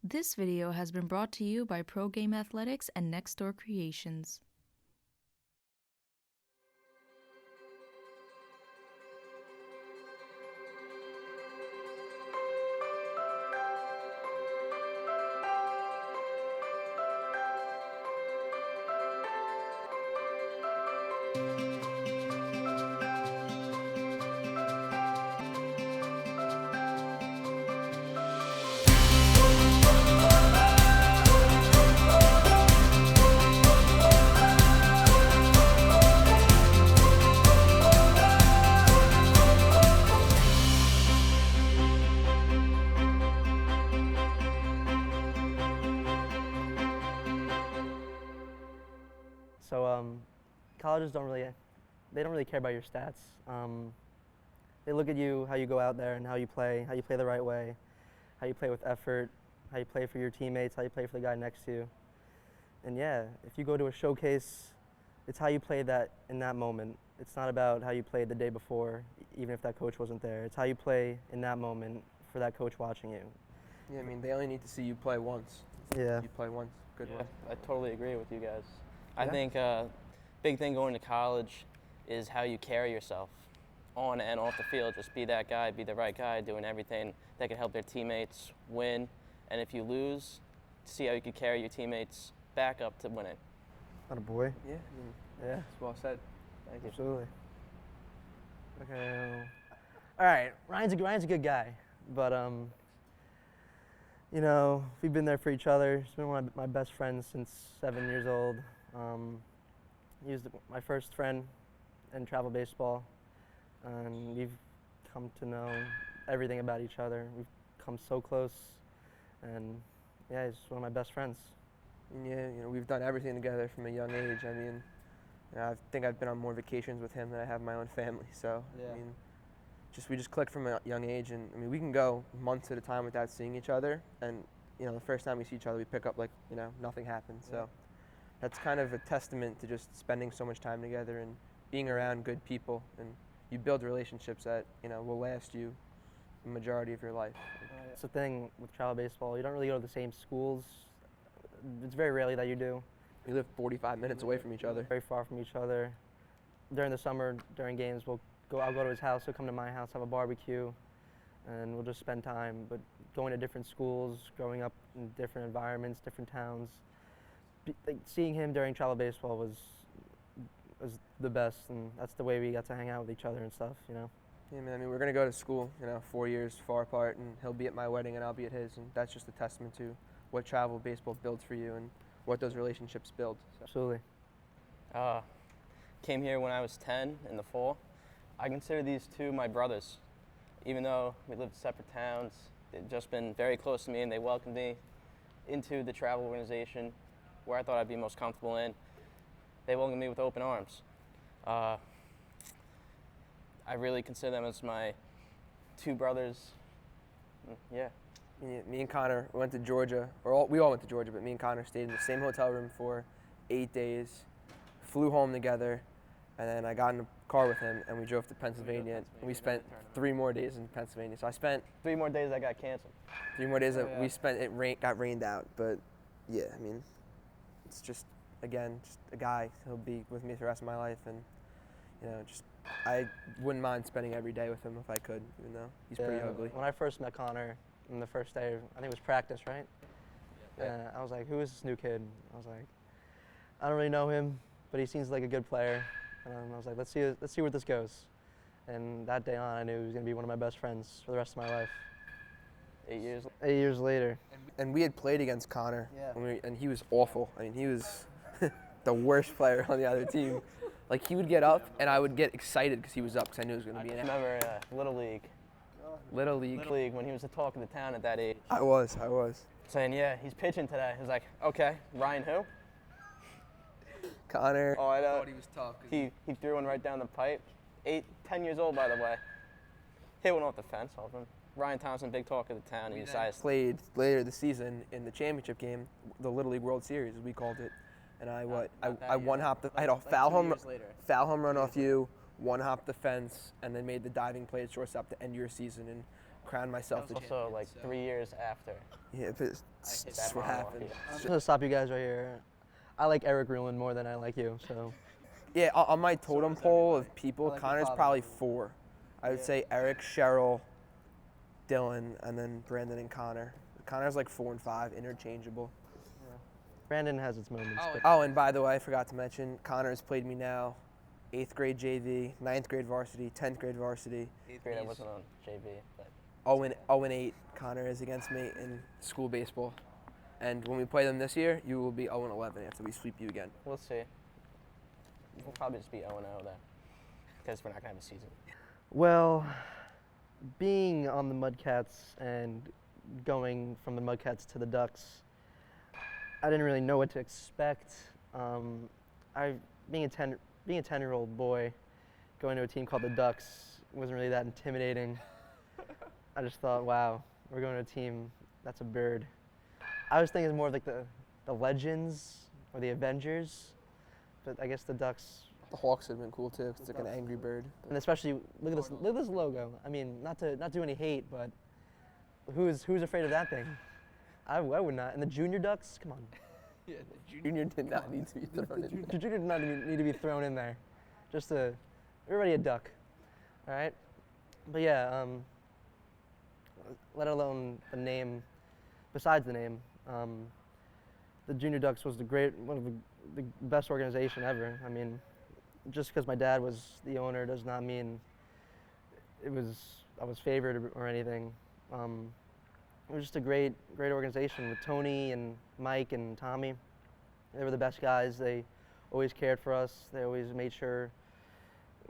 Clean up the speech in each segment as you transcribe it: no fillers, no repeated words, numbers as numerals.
This video has been brought to you by Pro Game Athletics and Nextdoor Creations. So colleges don't really care about your stats. They look at you, how you go out there and how you play the right way, how you play with effort, how you play for your teammates, how you play for the guy next to you. And yeah, if you go to a showcase, it's how you play that in that moment. It's not about how you played the day before, even if that coach wasn't there. It's how you play in that moment for that coach watching you. Yeah, I mean, they only need to see you play once. Yeah. You play once, good one. I totally agree with you guys. I Yeah. think big thing going to college is how you carry yourself on and off the field. Just be that guy, be the right guy, doing everything that can help their teammates win. And if you lose, see how you can carry your teammates back up to winning. Not a boy. Yeah, I mean, Yeah. it's well said. Thank you. Absolutely. Okay. All right. Ryan's a good guy, but we've been there for each other. He's been one of my best friends since 7 years old. He was my first friend in travel baseball, and we've come to know everything about each other. We've come so close, and yeah, he's one of my best friends. And yeah, we've done everything together from a young age. I mean, I think I've been on more vacations with him than I have my own family. So, Yeah. I mean, we just clicked from a young age, and I mean, we can go months at a time without seeing each other, and the first time we see each other, we pick up like nothing happened. So, that's kind of a testament to just spending so much time together and being around good people, and you build relationships that will last you the majority of your life. It's the thing with travel baseball. You don't really go to the same schools. It's very rarely that you do. We live 45 minutes away from each other. Very far from each other. During the summer, during games, I'll go to his house, he'll come to my house, have a barbecue, and we'll just spend time. But going to different schools, growing up in different environments, different towns, seeing him during travel baseball was the best, and that's the way we got to hang out with each other and stuff. Yeah, man, I mean, we're going to go to school, 4 years far apart, and he'll be at my wedding and I'll be at his, and that's just a testament to what travel baseball builds for you and what those relationships build. So. Absolutely. Came here when I was 10 in the fall. I consider these two my brothers. Even though we lived in separate towns, they've just been very close to me, and they welcomed me into the travel organization where I thought I'd be most comfortable in. They welcomed me with open arms. I really consider them as my two brothers. Yeah. Me and Connor went to Georgia, we all went to Georgia, but me and Connor stayed in the same hotel room for 8 days, flew home together, and then I got in a car with him and we drove to Pennsylvania. And we spent 3 more days in Pennsylvania. So I spent 3 more days that got canceled. 3 more days that we spent. Got rained out, but yeah, I mean, it's just a guy. He'll be with me for the rest of my life, and I wouldn't mind spending every day with him if I could, even though he's pretty ugly. When I first met Connor, on the first day, I think it was practice, right? Yeah. I was like, who is this new kid? I was like, I don't really know him, but he seems like a good player. I was like, let's see where this goes. And that day on, I knew he was going to be one of my best friends for the rest of my life. 8 years. 8 years later. And we had played against Connor, Yeah. and he was awful. I mean, he was the worst player on the other team. Like, he would get up, and I would get excited because he was up, because I knew he was going to be I in remember Little League. Little League. Little League, when he was the talk of the town at that age. I was. Saying, yeah, he's pitching today. I was like, okay, Ryan who? Connor. Oh, I know. thought he was tough. He threw one right down the pipe. 10 years old, by the way. Hit one off the fence off him. Ryan Thompson, big talk of the town. He decided Played later this season in the championship game, the Little League World Series, as we called it. And I one-hopped. I had a foul home run off you, one-hopped the fence, and then made the diving play at shortstop to end your season. And crown myself the Also, like 3 years after. Yeah, but it's that just what final, happened. yeah. I'm just gonna stop you guys right here. I like Eric Ruland more than I like you, so. Yeah, on my totem pole of people, I like your Connor's father. probably 4. I would Yeah. say Eric, Cheryl, Dylan, and then Brandon and Connor. Connor's like 4 and 5, interchangeable. Brandon has its moments. but Oh, and by the way, I forgot to mention, Connor's played me now 8th grade JV, 9th grade varsity, 10th grade varsity. 8th grade, I wasn't on JV, but 0-8 Connor is against me in school baseball. And when we play them this year, you will be 0-11 after we sweep you again. we'll see. We'll probably just be 0-0 then, because we're not gonna have a season. Well, being on the Mudcats and going from the Mudcats to the Ducks, I didn't really know what to expect. Being a 10-year-old boy, going to a team called the Ducks wasn't really that intimidating. I just thought, wow, we're going to a team that's a bird. I was thinking more of like the Legends or the Avengers, but I guess the Ducks. The Hawks have been cool too, 'cause it's like an angry bird. And especially look at this logo. I mean, not do any hate, but who's afraid of that thing? I would not. And the Junior Ducks, come on. Yeah, the junior did not need to be thrown in. The Junior did not even need to be thrown in there. Just everybody a duck. All right. But yeah, let alone the name. Besides the name, the Junior Ducks was one of the best organization ever. I mean, just because my dad was the owner does not mean I was favored or anything. It was just a great organization with Tony and Mike and Tommy. They were the best guys. They always cared for us. They always made sure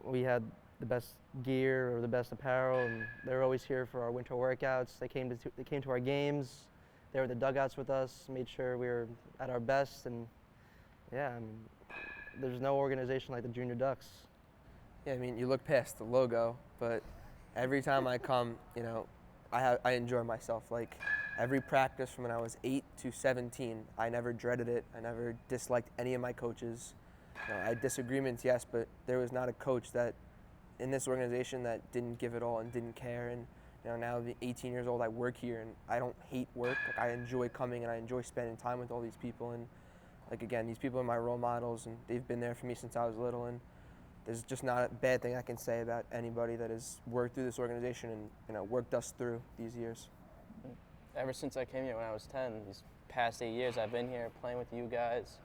we had the best gear or the best apparel, and they were always here for our winter workouts. They came to our games. They were at the dugouts with us, made sure we were at our best, and yeah, I mean, there's no organization like the Junior Ducks. Yeah, I mean, you look past the logo, but every time I come, I enjoy myself. Like every practice from when I was 8 to 17, I never dreaded it. I never disliked any of my coaches. I had disagreements, yes, but there was not a coach that in this organization that didn't give it all and didn't care. And now being 18 years old, I work here and I don't hate work. Like, I enjoy coming and I enjoy spending time with all these people. And like again, these people are my role models and they've been there for me since I was little. And there's just not a bad thing I can say about anybody that has worked through this organization and worked us through these years. Ever since I came here when I was 10, these past 8 years I've been here playing with you guys,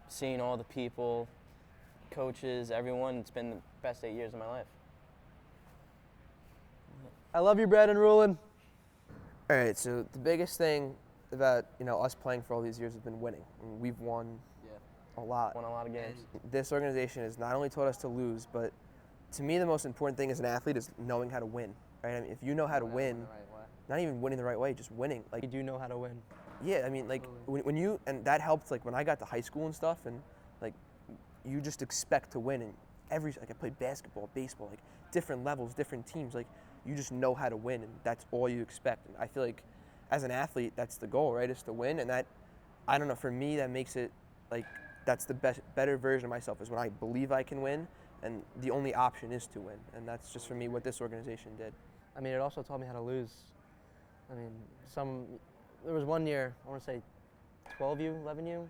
seeing all the people, coaches, everyone. It's been the best 8 years of my life. I love you, Brandon Ruland. All right, so the biggest thing about us playing for all these years has been winning. I mean, we've won a lot. Won a lot of games. This organization has not only taught us to lose, but to me the most important thing as an athlete is knowing how to win. Right? I mean, if you know how to win, not even winning the right way, just winning. Like You do know how to win. yeah, I mean, like when you and that helped. Like when I got to high school and stuff, and like you just expect to win. And I played basketball, baseball, like different levels, different teams. Like you just know how to win, and that's all you expect. And I feel like as an athlete, that's the goal, right? Is to win, and that I don't know. For me, that makes it like that's the better version of myself is when I believe I can win, and the only option is to win. And that's just for me what this organization did. I mean, it also taught me how to lose. I mean, there was one year, I want to say 12U, 11U,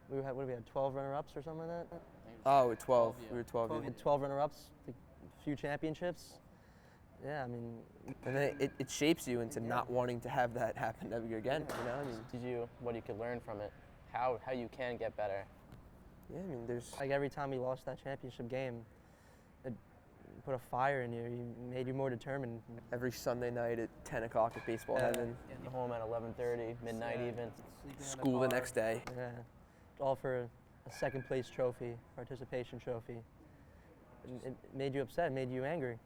we had 12 runner-ups or something like that? Oh, we're 12. We were 12. We had 12 runner-ups, a few championships. Yeah, I mean, And then it shapes you into not wanting to have that happen ever again. I mean, What you could learn from it, how you can get better. yeah, I mean, there's like every time we lost that championship game, it put a fire in you. It made you more determined. every Sunday night at 10 o'clock at Baseball Yeah. Heaven, Home at 11:30, midnight even. school the next day. Yeah, all for a second place trophy, participation trophy. It made you upset, made you angry,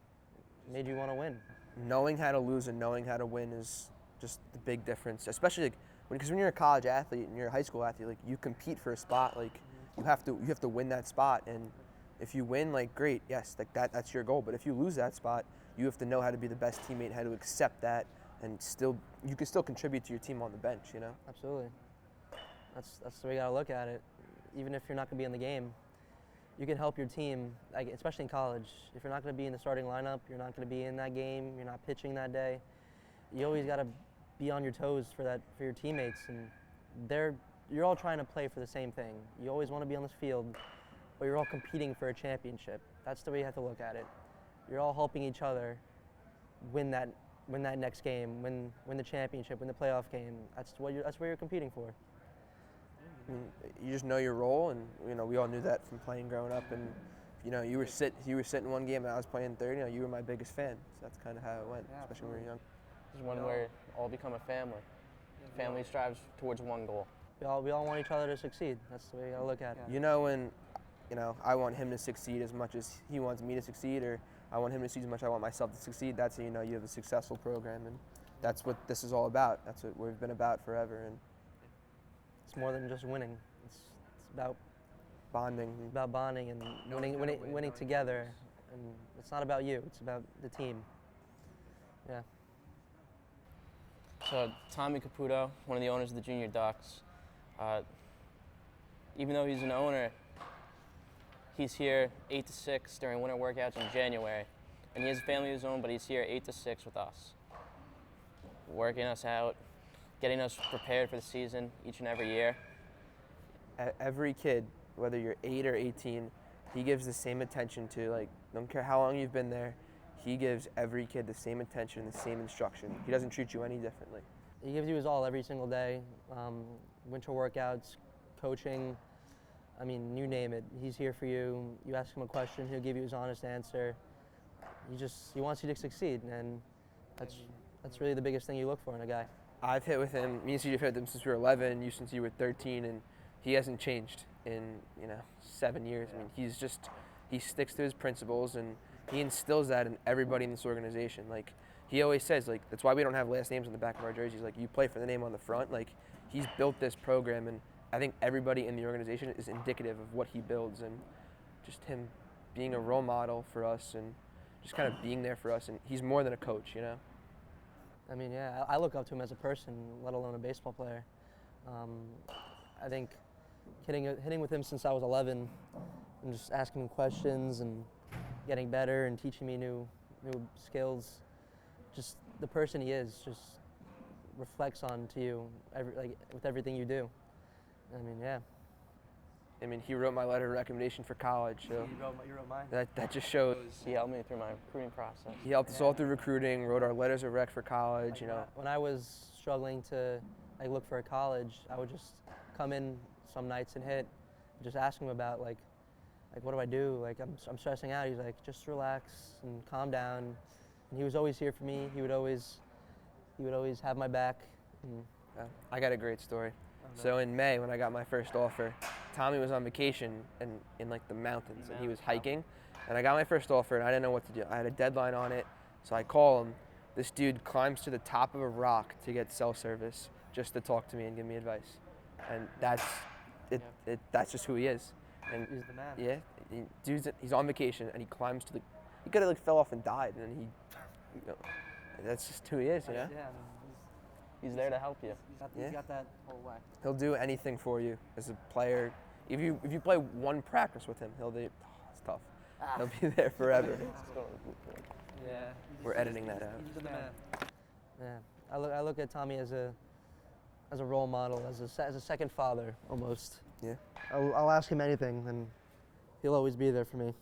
made you want to win. Knowing how to lose and knowing how to win is just the big difference, especially like because when you're a college athlete and you're a high school athlete, like you compete for a spot, like you have to win that spot, and if you win, like great, yes, like that's your goal. But if you lose that spot, you have to know how to be the best teammate, how to accept that, and you can still contribute to your team on the bench, Absolutely. That's the way you gotta look at it. Even if you're not gonna be in the game, you can help your team, like especially in college. If you're not gonna be in the starting lineup, you're not gonna be in that game, you're not pitching that day, you always got to be on your toes for your teammates, and you're all trying to play for the same thing. You always want to be on this field, but you're all competing for a championship. That's the way you have to look at it. You're all helping each other win that next game, win the championship, win the playoff game. That's what you're competing for. I mean, you just know your role, and we all knew that from playing growing up. And you were sitting one game, and I was playing third. You were my biggest fan, so that's kind of how it went, especially when we were young. This is one where all become a family. Family strives towards one goal. We all want each other to succeed. That's the way I look at it. When I want him to succeed as much as he wants me to succeed, or I want him to succeed as much as I want myself to succeed, that's how you have a successful program, and that's what this is all about. That's what we've been about forever. And it's more than just winning. It's about bonding. And winning together. And it's not about you. It's about the team. Yeah. So Tommy Caputo, one of the owners of the Junior Ducks, even though he's an owner, he's here 8 to 6 during winter workouts in January, and he has a family of his own, but he's here 8 to 6 with us, working us out, getting us prepared for the season each and every year. Every kid, whether you're 8 or 18, he gives the same attention to, don't care how long you've been there, he gives every kid the same attention, the same instruction. He doesn't treat you any differently. He gives you his all every single day. Winter workouts, coaching, I mean, you name it. He's here for you. You ask him a question, he'll give you his honest answer. He wants you to succeed, and that's really the biggest thing you look for in a guy. I've hit with him, me and CJ have hit with him since we were 11, you since you were 13, and he hasn't changed in 7 years. I mean, he sticks to his principles, and he instills that in everybody in this organization. He always says, that's why we don't have last names on the back of our jerseys. You play for the name on the front. He's built this program, and I think everybody in the organization is indicative of what he builds, and just him being a role model for us and just kind of being there for us. And he's more than a coach, I mean, yeah, I look up to him as a person, let alone a baseball player. I think hitting with him since I was 11 and just asking him questions and getting better and teaching me new skills, just the person he is just reflects onto you with everything you do. I mean, yeah. I mean, he wrote my letter of recommendation for college, so You wrote mine. that just shows. He helped me through my recruiting process. He helped us all through recruiting, wrote our letters of rec for college, When I was struggling to look for a college, I would just come in some nights and hit, and just ask him about what do I do? I'm stressing out. He's like, just relax and calm down. And he was always here for me. He would always have my back. And I got a great story. So in May, when I got my first offer, Tommy was on vacation in the mountains, and he was hiking. And I got my first offer, and I didn't know what to do. I had a deadline on it, so I call him. This dude climbs to the top of a rock to get cell service just to talk to me and give me advice. And that's just who he is. And he's the man. Yeah, he's on vacation, and he climbs to he could have fell off and died, and that's just who he is, Yeah, He's there to help you. he's got that whole way. He'll do anything for you as a player. If you play one practice with him, he'll do. It's tough. He'll be there forever. Yeah. We're editing that out. He's the man. Yeah, I look at Tommy as a role model, as a second father almost. Yeah. I'll ask him anything, and he'll always be there for me.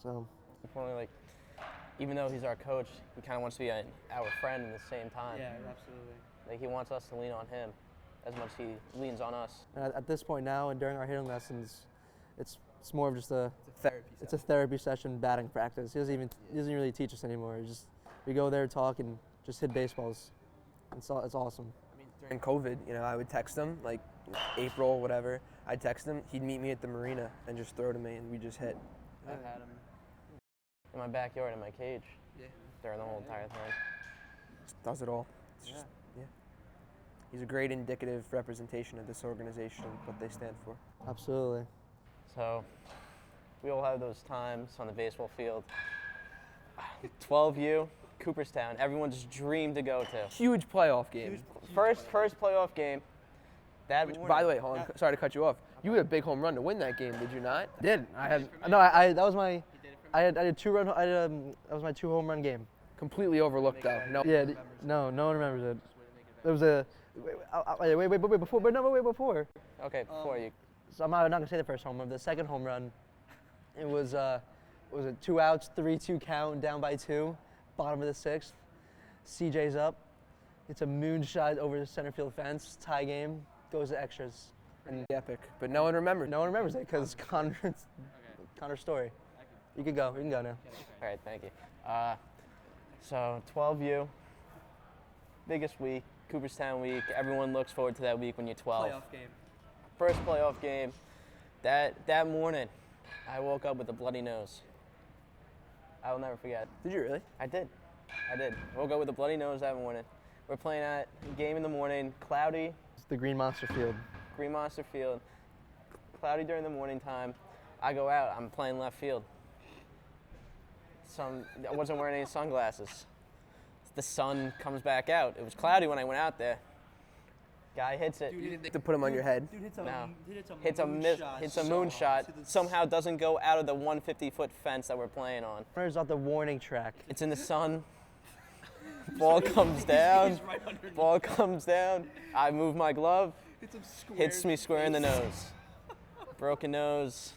So. Importantly, even though he's our coach, he kind of wants to be our friend at the same time. Yeah, absolutely. He wants us to lean on him as much as he leans on us. And at this point now, and during our hitting lessons, it's more of just a Therapy. session batting practice. He doesn't really teach us anymore. We go there, talk, and just hit baseballs. It's awesome. I mean, during COVID, I would text him April, whatever. I'd text him. He'd meet me at the marina and just throw to me, and we just hit. I've had him in my backyard, in my cage. Yeah. During the whole entire thing. Does it all. It's just. He's a great indicative representation of this organization and what they stand for. Absolutely. So, we all have those times on the baseball field. 12U, Cooperstown, everyone's dream to go to. Huge playoff game. First playoff game. By the way, hold on, sorry to cut you off. You had a big home run to win that game, did you not? I did. I had 2 run. That was my 2 home run game. Completely overlooked though. No. Yeah, no one remembers it. There was a wait before. Okay, before you. So I'm not gonna say the first home run. The second home run, it was a 2 outs, 3-2 count, down by 2, bottom of the 6th. CJ's up. It's a moonshot over the center field fence. Tie game. Goes to extras. And Epic, but no one remembered. no one remembers it because Connor's story. You can go. You can go now. All right, thank you. So 12U, biggest week, Cooperstown week. Everyone looks forward to that week when you're 12. Playoff game. First playoff game. That morning, I woke up with a bloody nose. I will never forget. Did you really? I did. Woke up with a bloody nose that morning. We're playing at game in the morning, cloudy, It's the Green Monster Field. Green Monster Field, cloudy during the morning time. I go out, I'm playing left field. I wasn't wearing any sunglasses. The sun comes back out. It was cloudy when I went out there. Guy hits it. To put them on your head. Dude hits No. Hits a moonshot. Somehow doesn't go out of the 150-foot fence that we're playing on. Connor's off the warning track. It's in the sun. Ball comes down. Ball comes down. I move my glove. Hits me square in the nose. Broken nose.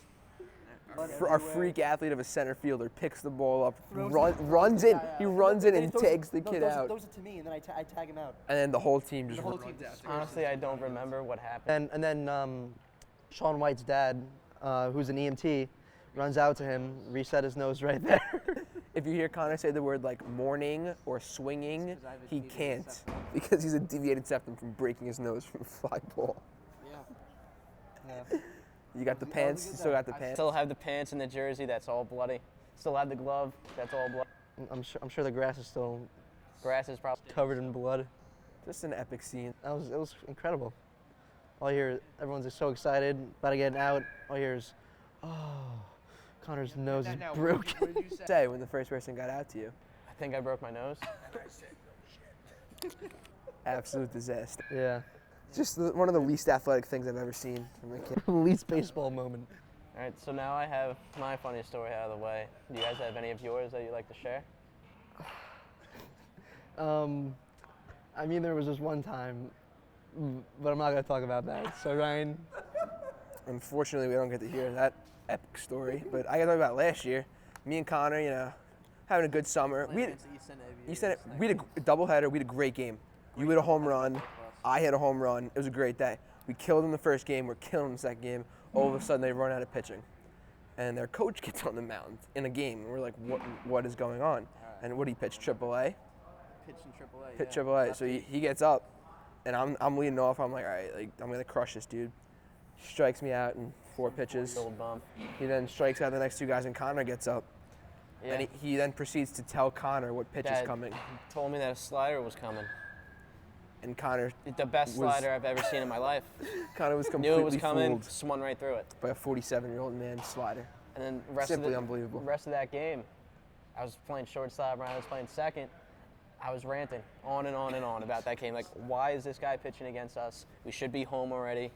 Our freak athlete of a center fielder picks the ball up, runs in. He runs in and tags the kid out. Throws it to me, and then I tag him out. And then the whole team just Honestly, I don't remember what happened. And then Sean White's dad, who's an EMT, runs out to him, reset his nose right there. If you hear Connor say the word like morning or swinging, he can't because he's a deviated septum from breaking his nose from a fly ball. Yeah. You got the pants? You still got the pants? Still have the pants and the jersey. That's all bloody. Still have the glove. That's all bloody. I'm sure the grass is still Grass is probably. covered in blood. Just an epic scene. It was incredible. All I hear, everyone's just so excited, about to get out. All I hear is, oh, Connor's nose is broken. What did you say when the first person got out to you? I think I broke my nose. Absolute disaster. Yeah. Just one of the least athletic things I've ever seen from a kid. Least baseball moment. All right, so now I have my funny story out of the way. Do you guys have any of yours that you'd like to share? I mean, there was this one time, but I'm not gonna talk about that. So Ryan, Unfortunately, we don't get to hear that epic story. But I got to talk about last year. Me and Connor, having a good summer. We had a doubleheader. We had a great game. You hit a home run. I hit a home run. It was a great day. We killed them the first game. We're killing them the second game. All of a sudden, they run out of pitching. And their coach gets on the mound in a game. And we're like, what is going on? And what do he pitch? AAA? Pitch AAA. So he gets up, and I'm leading off. I'm like, all right, I'm going to crush this dude. Strikes me out in 4 pitches. Old bum. He then strikes out the next 2 guys, and Connor gets up. Yeah. And he then proceeds to tell Connor what pitch is Dad coming. told me that a slider was coming. And Connor The best Was- slider I've ever seen in my life. was Knew completely it was coming, fooled swung right through it. by a 47-year-old man slider. And then rest Simply of unbelievable. rest of that game, I was playing shortstop, Ryan was playing second. I was ranting on and on and on about that game. Like, why is this guy pitching against us? We should be home already.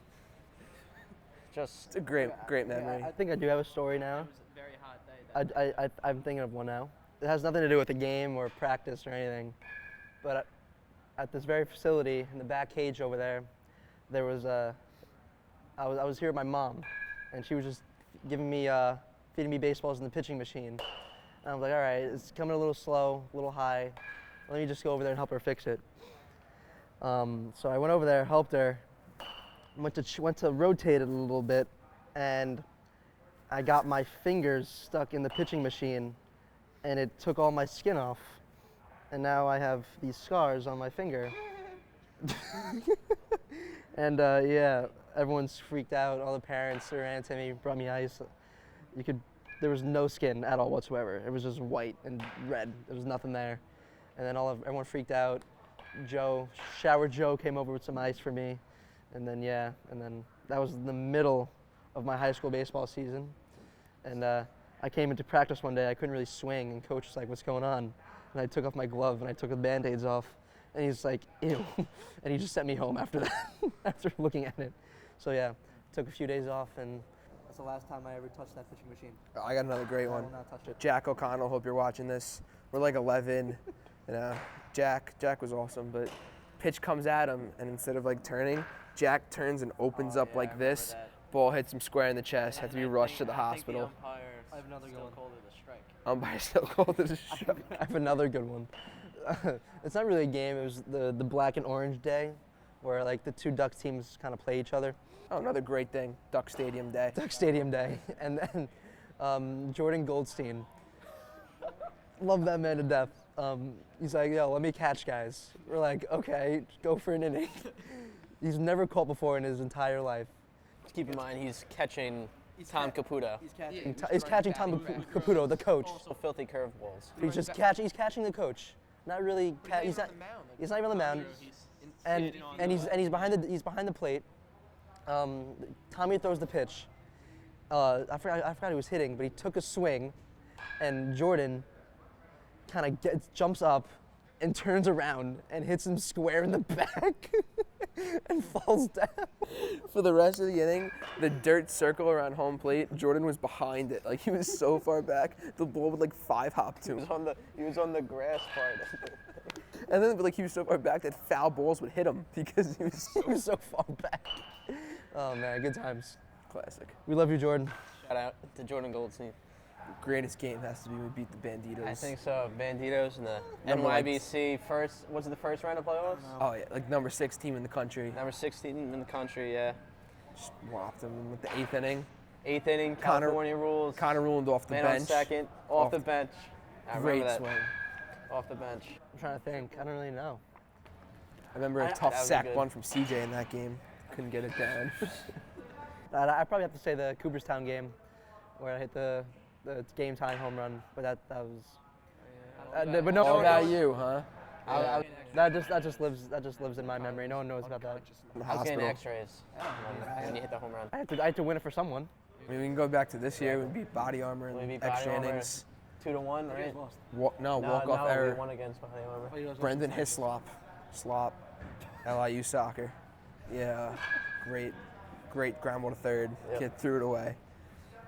Just It's a great memory. I think I do have a story now. I'm thinking of one now. It has nothing to do with the game or practice or anything, but at this very facility in the back cage over there, there was I was here with my mom, and she was just giving me feeding me baseballs in the pitching machine. And I was like, all right, it's coming a little slow, a little high. Let me just go over there and help her fix it. So I went over there, helped her, went to rotate it a little bit, and I got my fingers stuck in the pitching machine, and it took all my skin off, and now I have these scars on my finger. And yeah, everyone's freaked out. All the parents ran to me, brought me ice. There was no skin at all whatsoever. It was just white and red. There was nothing there. And then everyone freaked out. Shower Joe came over with some ice for me. And then that was the middle of my high school baseball season. And I came into practice one day, I couldn't really swing, and coach was like, what's going on? And I took off my glove and I took the Band-Aids off. And he's like, ew. And he just sent me home after that, after looking at it. So yeah, took a few days off, and that's the last time I ever touched that pitching machine. I got another great I one. will not touch it. Jack O'Connell, hope you're watching this. We're like 11. You know, Jack was awesome, but pitch comes at him, and instead of like turning, Jack turns and opens up like this. Ball hits him square in the chest. Had to be rushed to the hospital. I have another good one. Umpire still called it a strike. I have another good one. It's not really a game. It was the black and orange day, where like the two Ducks teams kind of play each other. Oh, another great thing. Duck Stadium Day. Duck Stadium Day, and then Jordan Goldstein. Love that man to death. He's like, yo, let me catch, guys. We're like, okay, go for an inning. He's never caught before in his entire life. Keep in mind, he's catching Tom Caputo. He's catching Tom Caputo, the coach. Also filthy curveballs. He's just He's catching the coach. Not really. He's not even on the mound. And he's behind the plate. Tommy throws the pitch. I forgot he was hitting, but he took a swing, and Jordan kind of jumps up and turns around and hits him square in the back and falls down. For the rest of the inning, the dirt circle around home plate, Jordan was behind it. Like, he was so far back, the ball would like 5-hop to him. He was on the grass part. And then like he was so far back that foul balls would hit him because he was so far back. Oh man, good times. Classic. We love you, Jordan. Shout out to Jordan Goldstein. Greatest game has to be we beat the Banditos. I think so. Banditos and the Number NYBC first. Was it the first round of playoffs? Oh yeah, like number 6 team in the country. Number 16 in the country. Yeah. Just whopped them with the 8th inning. 8th inning. California rules. Connor ruled off the Man bench. on second. Off the bench. I Great remember that. swing. Off the bench. I'm trying to think. I don't really know. I remember a tough that was sack good. bunt from CJ in that game. Couldn't get it down. I probably have to say the Cooperstown game, where I hit the game-tying home run. But that was. But no. All about you, huh? That just lives in my memory. No one knows about that. In the I was getting hospital. X-rays when you hit the home run. I had to win it for someone. I mean, we can go back to this year. We beat Body Armor We in beat extra Body Armor. innings. 2-1, right? Walk-off We error. won against Body Armor. Brendan Hislop. Slop. LIU soccer. Yeah. Great ground ball to third. Yep. Kid threw it away.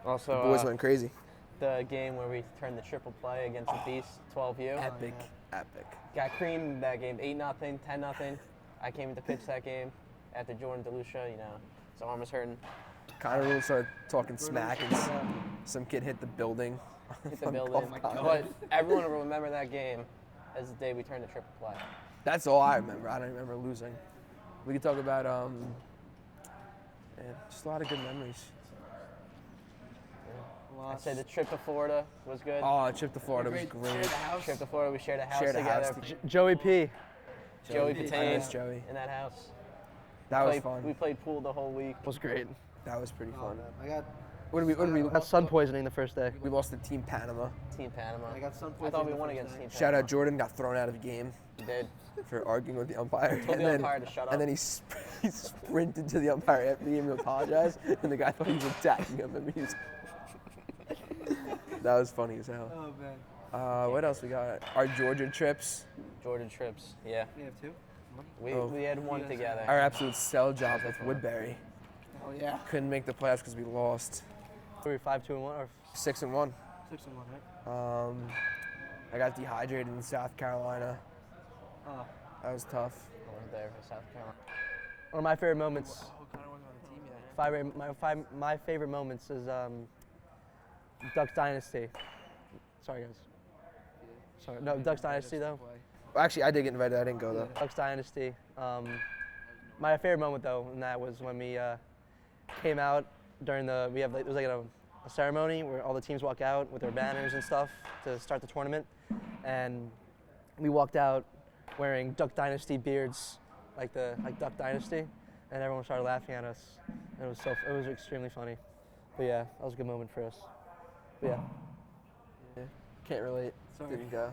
Also, The boys went crazy. the game where we turned the triple play against the Beast, 12U. Epic. Got creamed that game, 8-0, 10-0. I came in to pitch that game after Jordan DeLucia, his arm was hurting. Connor Rule started talking smack, and some kid hit the building. Hit the building. But everyone will remember that game as the day we turned the triple play. That's all I remember. I don't remember losing. We could talk about just a lot of good memories. I'd say the trip to Florida was good. Oh, trip to Florida was great. Trip to Florida, we shared a house Shared a together. house Joey P. Joey I Patain miss Joey. in that house. That was We fun. played pool the whole week. Was great. That was pretty fun. I got What did we Got sun poisoning the first day. we lost to Team Panama. Team Panama. I got sun I thought we poisoning won the against first Team night. Panama. Shout out Jordan, got thrown out of the game We did. for arguing with the umpire. Told the umpire to shut up. And then he sprinted to the umpire after the game to apologize, and the guy thought he was attacking him. And he was that was funny as hell. Oh man. What else we got? Our Georgia trips. Jordan trips. Yeah. We have 2? We had one together. Our absolute sell job with Woodbury. Oh yeah. Couldn't make the playoffs because we lost Were we 5-2-1 or 6-1. 6-1, right? I got dehydrated in South Carolina. Oh. That was tough. I went there for South Carolina. one of my favorite moments? My favorite moments is Ducks Dynasty. Sorry guys. Sorry. No, Ducks Dynasty though. Actually, I did get invited. I didn't go though. Ducks Dynasty. My favorite moment though, and that was when we came out during it was like a ceremony where all the teams walk out with their banners and stuff to start the tournament, and we walked out wearing Duck Dynasty beards, like Duck Dynasty, and everyone started laughing at us. And it was extremely funny. But yeah, that was a good moment for us. But yeah. Can't relate. Sorry. Didn't go.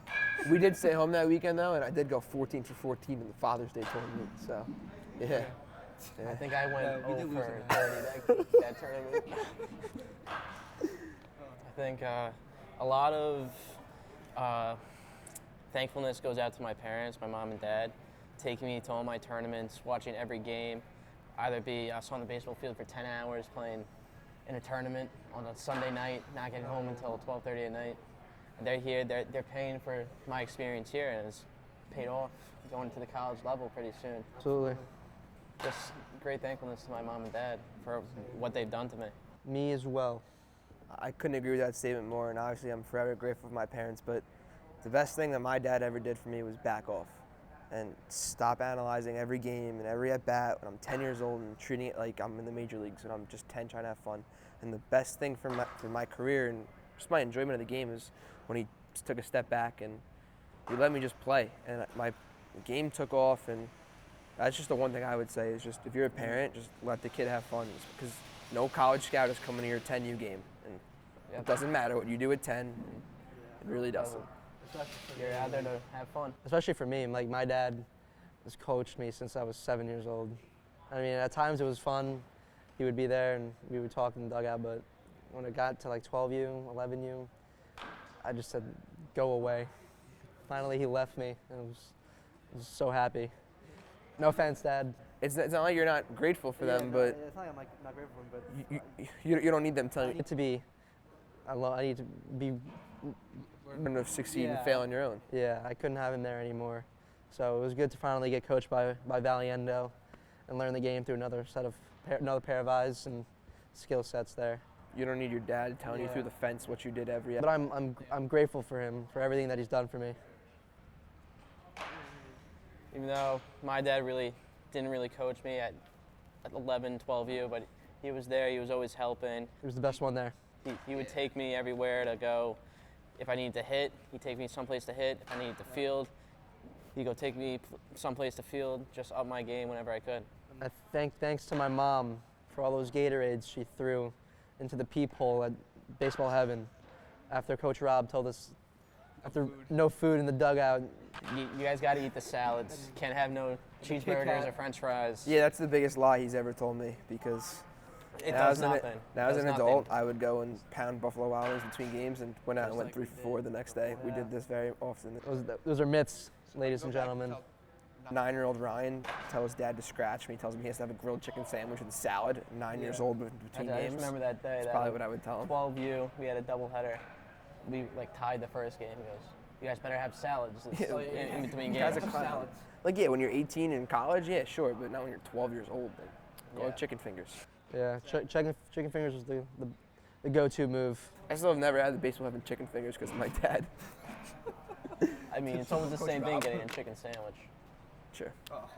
We did stay home that weekend though, and I did go 14 for 14 in the Father's Day tournament. So, yeah. I think I went Yeah, we 0 did lose for in that. 30 that tournament. I think a lot of thankfulness goes out to my parents, my mom and dad, taking me to all my tournaments, watching every game. Either be us on the baseball field for 10 hours playing in a tournament on a Sunday night, not getting home until 12:30 at night, they're here. They're paying for my experience here, and it's paid off going to the college level pretty soon. Absolutely. Just great thankfulness to my mom and dad for what they've done to me. Me as well. I couldn't agree with that statement more, and obviously I'm forever grateful for my parents, but the best thing that my dad ever did for me was back off and stop analyzing every game and every at-bat when I'm 10 years old and treating it like I'm in the major leagues and I'm just 10 trying to have fun. And the best thing for my career and just my enjoyment of the game is when he just took a step back and he let me just play. And my game took off, and that's just the one thing I would say is just if you're a parent, just let the kid have fun, because no college scout is coming to your 10U game. And it doesn't matter what you do at 10. It really doesn't. You're out there to have fun. Especially for me, like my dad has coached me since I was 7 years old. I mean, at times it was fun. He would be there and we would talk in the dugout, but when it got to like 12U, 11U, I just said, go away. Finally, he left me, and I was so happy. No offense, Dad. It's not like you're not grateful for them, but it's not like I'm not grateful for him, but you don't need them telling I you need to be alone. I need to be. to succeed and Yeah. fail on your own. Yeah, I couldn't have him there anymore. So it was good to finally get coached by Valiendo and learn the game through another pair of eyes and skill sets there. You don't need your dad telling you Yeah. through the fence what you did every. But I'm grateful for him for everything that he's done for me. Even though my dad didn't really coach me at 11, 12U, but he was there. He was always helping. He was the best one there. He would take me everywhere to go. If I needed to hit, he'd take me someplace to hit. If I needed to field, he'd go take me someplace to field, just up my game whenever I could. Thanks to my mom for all those Gatorades she threw into the peephole at Baseball Heaven after Coach Rob told us after no food in the dugout. You guys got to eat the salads. Can't have no cheeseburgers or French fries. Yeah, that's the biggest lie he's ever told me, because It now does as nothing. now as Does an nothing. adult, I would go and pound Buffalo Wild Wings between games and went out and went 3 for 4 the next day. We did this very often. Those are myths, ladies and gentlemen. 9-year-old Ryan tells dad to scratch me. He tells him he has to have a grilled chicken sandwich and salad. 9 years old between I games. just remember that day. That's that probably what I would tell him. 12U, we had a doubleheader. We tied the first game. He goes, "You guys better have salads in between You guys games." are clowns. Like, yeah, when you're 18 in college, yeah, sure, but not when you're 12 years old. Like, go with chicken fingers. Yeah, chicken fingers was the go-to move. I still have never had the Baseball Heaven chicken fingers because of my dad. I mean, it's almost the same thing getting a chicken sandwich. Sure. All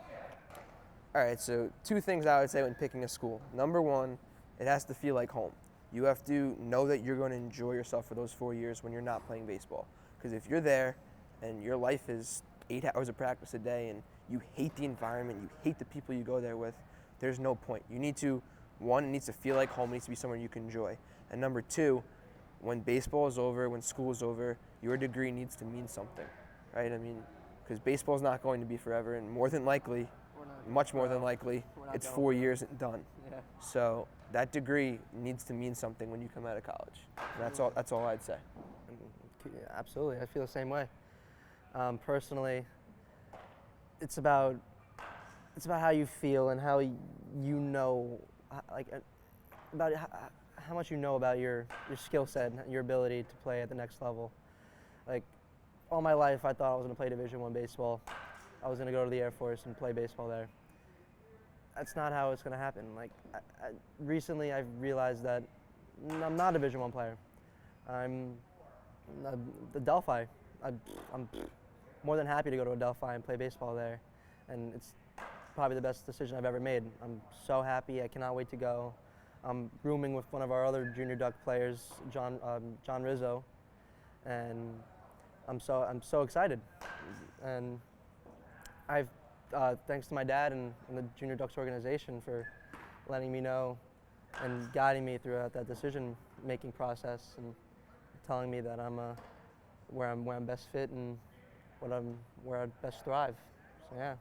right, so 2 things I would say when picking a school. Number 1, it has to feel like home. You have to know that you're going to enjoy yourself for those 4 years when you're not playing baseball. Because if you're there and your life is 8 hours of practice a day and you hate the environment, you hate the people you go there with, there's no point. You need to, 1, it needs to feel like home, it needs to be somewhere you can enjoy. And number 2, when baseball is over, when school is over, your degree needs to mean something, right? I mean, because baseball is not going to be forever, and more than likely, much more than likely, it's 4 years and done. Yeah. So that degree needs to mean something when you come out of college. And that's all I'd say. Absolutely, I feel the same way. Personally, it's about how you feel and how you know, about how much you know about your skill set and your ability to play at the next level. Like, all my life, I thought I was going to play Division I baseball. I was going to go to the Air Force and play baseball there. That's not how it's going to happen. Like, recently, I've realized that I'm not a Division I player. I'm the Delphi. I'm more than happy to go to Adelphi and play baseball there, and it's probably the best decision I've ever made. I'm so happy. I cannot wait to go. I'm rooming with one of our other junior Duck players, John Rizzo, and I'm so excited. And I've thanks to my dad and the Junior Ducks organization for letting me know and guiding me throughout that decision-making process and telling me that I'm where I'm best fit and where I'd best thrive. So yeah.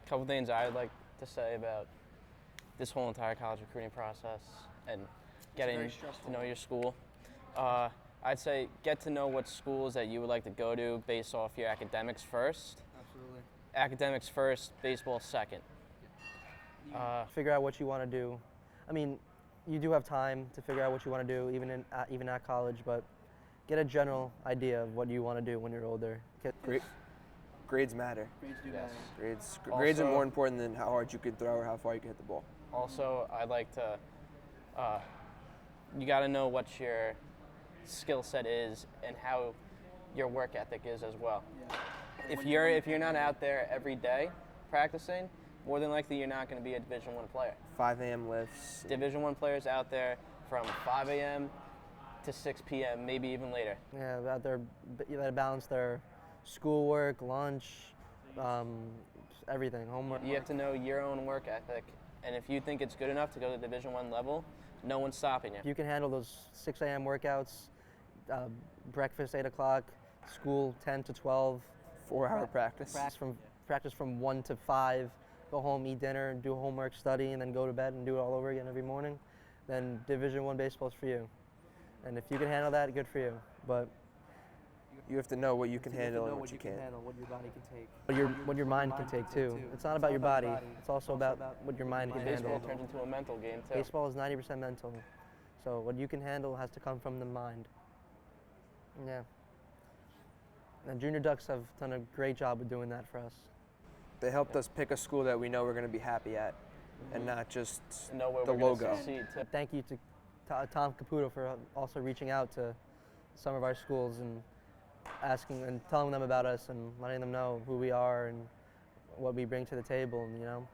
A couple things I'd like to say about this whole entire college recruiting process and getting to know your school. I'd say get to know what schools that you would like to go to based off your academics first. Absolutely. Academics first, baseball second. Figure out what you want to do. I mean, you do have time to figure out what you want to do, even at college. But get a general idea of what you want to do when you're older. Grades matter. Grades do Yes. matter. Grades are Also- more important than how hard you can throw or how far you can hit the ball. Also, I'd like to, you got to know what your skill set is and how your work ethic is as well. Yeah. If you're not out there every day practicing, more than likely you're not going to be a Division I player. 5 a.m. lifts. Division I players out there from 5 a.m. to 6 p.m., maybe even later. Yeah, out there, you gotta balance their schoolwork, lunch, everything, homework. You have to know your own work ethic, and if you think it's good enough to go to the Division I level, no one's stopping you. If you can handle those 6 a.m. workouts, breakfast 8 o'clock, school 10 to 12, 4-hour practice. practice from 1 to 5, go home, eat dinner, do homework, study, and then go to bed and do it all over again every morning, then Division I baseball is for you. And if you can handle that, good for you. But You have to know what you can You have to handle know and what you can't. handle, what your body can take. what your mind can take too. It's not about your body. It's also about what your mind can Baseball handle. turns into a mental game too. Baseball is 90% mental. So what you can handle has to come from the mind. Yeah. And Junior Ducks have done a great job of doing that for us. They helped us pick a school that we know we're going to be happy at, and not just Know where the we're gonna logo. succeed too. Thank you to Tom Caputo for also reaching out to some of our schools and asking and telling them about us and letting them know who we are and what we bring to the table. And, you know,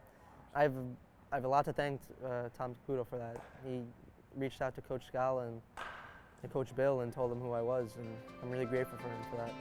I have a lot to thank Tom Caputo for that. He reached out to Coach Scala and Coach Bill and told them who I was, and I'm really grateful for him for that.